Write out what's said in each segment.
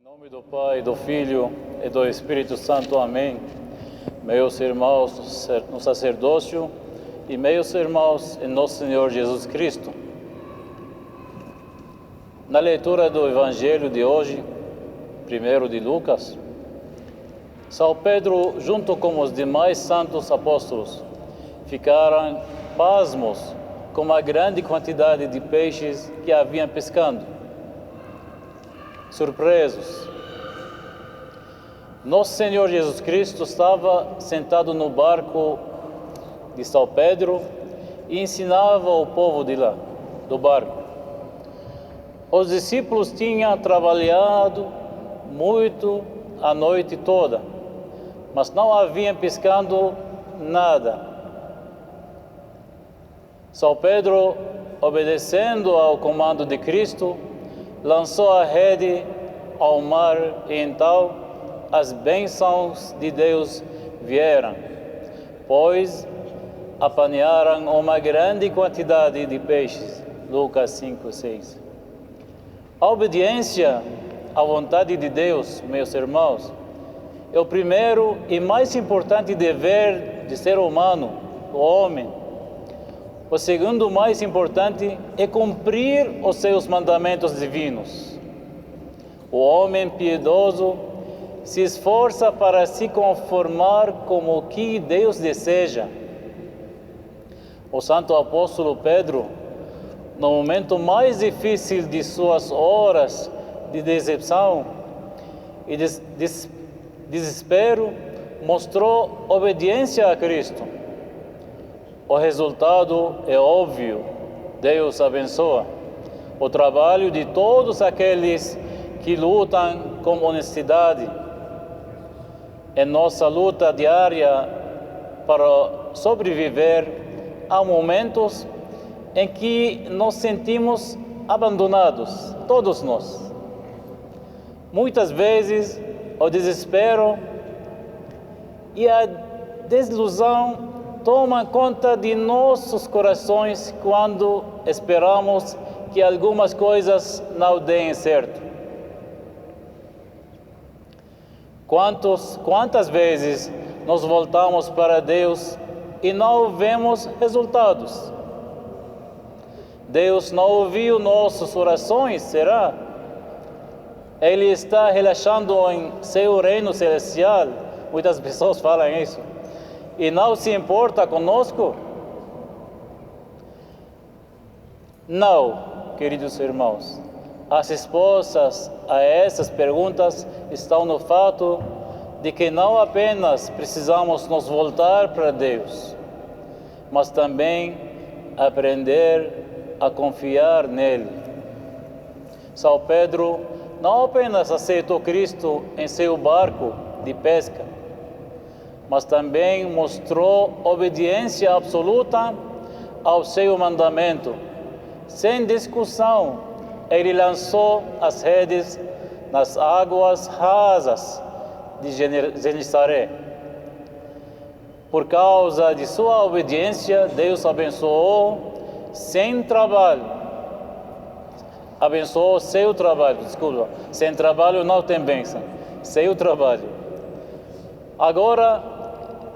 nome do Pai, do Filho e do Espírito Santo. Amém. Meus irmãos no sacerdócio e meus irmãos em nosso Senhor Jesus Cristo. Na leitura do Evangelho de hoje, primeiro de Lucas, São Pedro, junto com os demais santos apóstolos, ficaram pasmos com a grande quantidade de peixes que haviam pescando. Surpresos. Nosso Senhor Jesus Cristo estava sentado no barco de São Pedro e ensinava o povo de lá, do barco. Os discípulos tinham trabalhado muito a noite toda, mas não haviam pescado nada. São Pedro, obedecendo ao comando de Cristo, lançou a rede ao mar e então as bênçãos de Deus vieram, pois apanharam uma grande quantidade de peixes. Lucas 5:6. A obediência à vontade de Deus, meus irmãos, é o primeiro e mais importante dever de ser humano, o homem. O segundo mais importante é cumprir os seus mandamentos divinos. O homem piedoso se esforça para se conformar com o que Deus deseja. O santo apóstolo Pedro, no momento mais difícil de suas horas de decepção e desespero, mostrou obediência a Cristo. O resultado é óbvio. Deus abençoa o trabalho de todos aqueles que lutam com honestidade. Em nossa luta diária para sobreviver, há momentos em que nos sentimos abandonados, todos nós. Muitas vezes o desespero e a desilusão toma conta de nossos corações quando esperamos que algumas coisas não deem certo. Quantas vezes nos voltamos para Deus e não vemos resultados? Deus não ouviu nossas orações, será? Ele está relaxando em seu reino celestial. Muitas pessoas falam isso. E não se importa conosco? Não, queridos irmãos. As respostas a essas perguntas estão no fato de que não apenas precisamos nos voltar para Deus, mas também aprender a confiar nele. São Pedro não apenas aceitou Cristo em seu barco de pesca, mas também mostrou obediência absoluta ao seu mandamento. Sem discussão, ele lançou as redes nas águas rasas de Genesaré. Por causa de sua obediência, Deus abençoou sem trabalho. Abençoou seu trabalho, desculpa. Sem trabalho não tem bênção. Seu trabalho. Agora,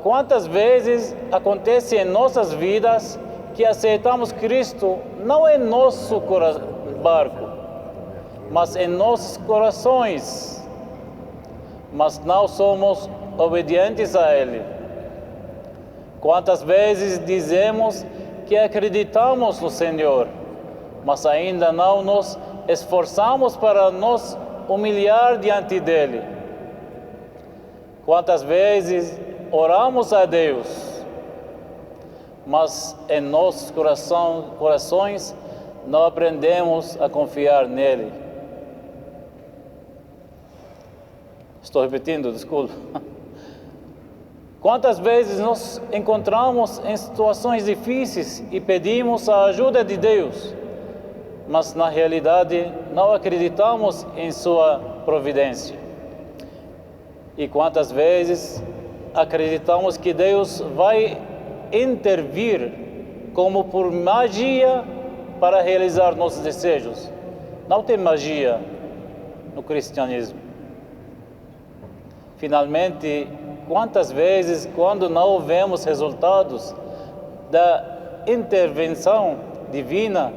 quantas vezes acontece em nossas vidas que aceitamos Cristo não em nosso barco, mas em nossos corações, mas não somos obedientes a Ele? Quantas vezes dizemos que acreditamos no Senhor, mas ainda não nos esforçamos para nos humilhar diante dEle? Quantas vezes oramos a Deus, mas em nossos corações não aprendemos a confiar nele? Estou repetindo, desculpa. Quantas vezes nos encontramos em situações difíceis e pedimos a ajuda de Deus, mas na realidade não acreditamos em sua providência? E quantas vezes acreditamos que Deus vai intervir como por magia para realizar nossos desejos? Não tem magia no cristianismo. Finalmente, quantas vezes, quando não vemos resultados da intervenção divina,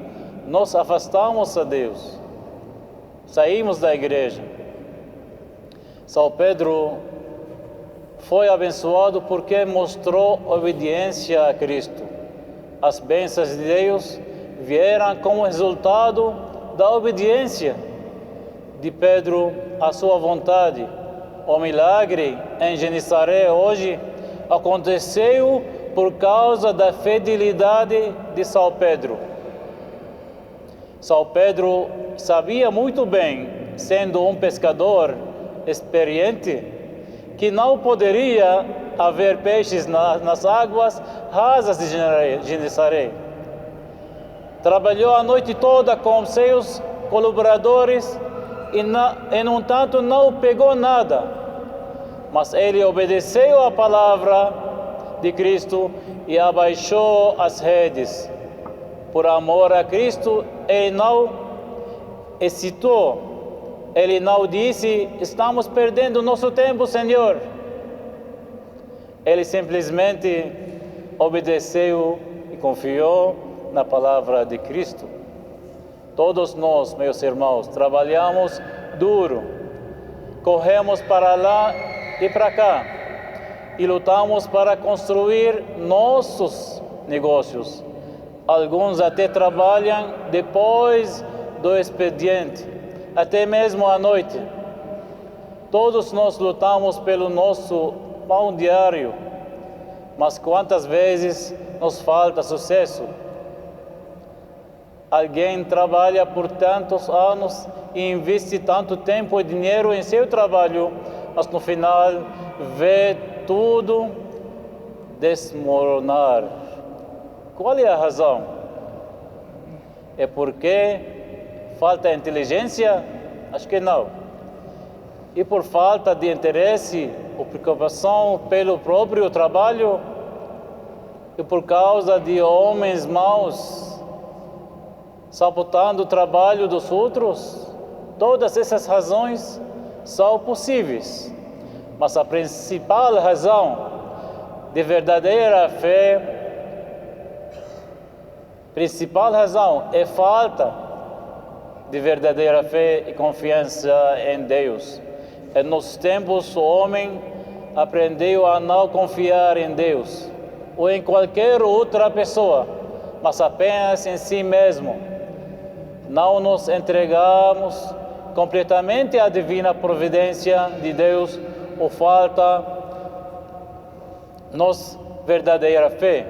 nos afastamos a Deus, saímos da igreja. São Pedro foi abençoado porque mostrou obediência a Cristo. As bênçãos de Deus vieram como resultado da obediência de Pedro à sua vontade. O milagre em Genesaré hoje aconteceu por causa da fidelidade de São Pedro. São Pedro sabia muito bem, sendo um pescador experiente, que não poderia haver peixes nas águas rasas de Genesaré. Trabalhou a noite toda com seus colaboradores e, no entanto, não pegou nada. Mas ele obedeceu à palavra de Cristo e abaixou as redes. Por amor a Cristo, ele não hesitou. Ele não disse: estamos perdendo nosso tempo, Senhor. Ele simplesmente obedeceu e confiou na palavra de Cristo. Todos nós, meus irmãos, trabalhamos duro, corremos para lá e para cá e lutamos para construir nossos negócios. Alguns até trabalham depois do expediente, até mesmo à noite. Todos nós lutamos pelo nosso pão diário, mas quantas vezes nos falta sucesso? Alguém trabalha por tantos anos e investe tanto tempo e dinheiro em seu trabalho, mas no final vê tudo desmoronar. Qual é a razão? É porque falta inteligência? Acho que não. E por falta de interesse ou preocupação pelo próprio trabalho? E por causa de homens maus sabotando o trabalho dos outros? Todas essas razões são possíveis, mas a principal razão de verdadeira fé, é falta de verdadeira fé e confiança em Deus. Em nossos tempos, o homem aprendeu a não confiar em Deus ou em qualquer outra pessoa, mas apenas em si mesmo. Não nos entregamos completamente à divina providência de Deus ou falta-nos verdadeira fé.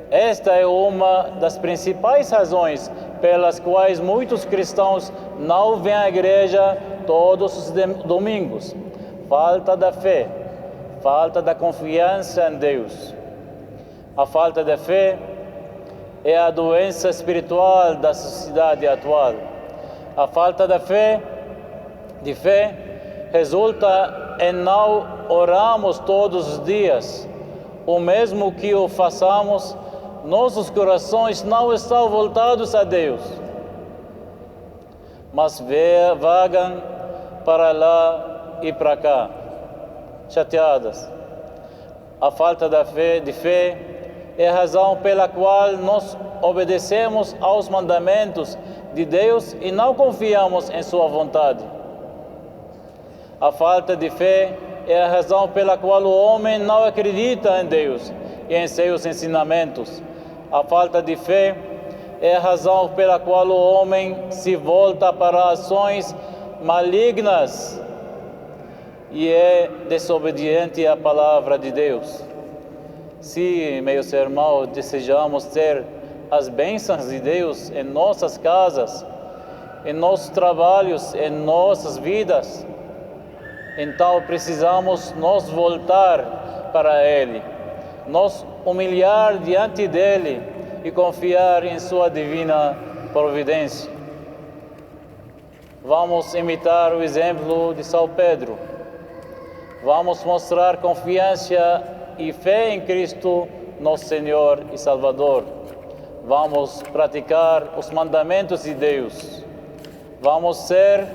Esta é uma das principais razões pelas quais muitos cristãos não vêm à igreja todos os domingos. Falta da fé, falta da confiança em Deus. A falta de fé é a doença espiritual da sociedade atual. A falta de fé resulta em não orarmos todos os dias. O mesmo que o façamos, nossos corações não estão voltados a Deus, mas vagam para lá e para cá, chateadas. A falta de fé é a razão pela qual nós obedecemos aos mandamentos de Deus e não confiamos em sua vontade. A falta de fé é a razão pela qual o homem não acredita em Deus e em seus ensinamentos. A falta de fé é a razão pela qual o homem se volta para ações malignas e é desobediente à palavra de Deus. Se, meus irmãos, desejamos ter as bênçãos de Deus em nossas casas, em nossos trabalhos, em nossas vidas, então precisamos nos voltar para Ele, nos humilhar diante dEle e confiar em sua divina providência. Vamos imitar o exemplo de São Pedro. Vamos mostrar confiança e fé em Cristo, nosso Senhor e Salvador. Vamos praticar os mandamentos de Deus. Vamos ser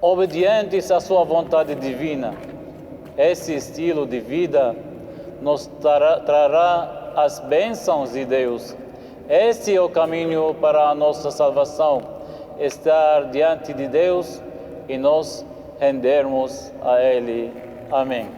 obedientes à sua vontade divina. Esse estilo de vida nos trará as bênçãos de Deus. Este é o caminho para a nossa salvação, estar diante de Deus e nos rendermos a Ele. Amém.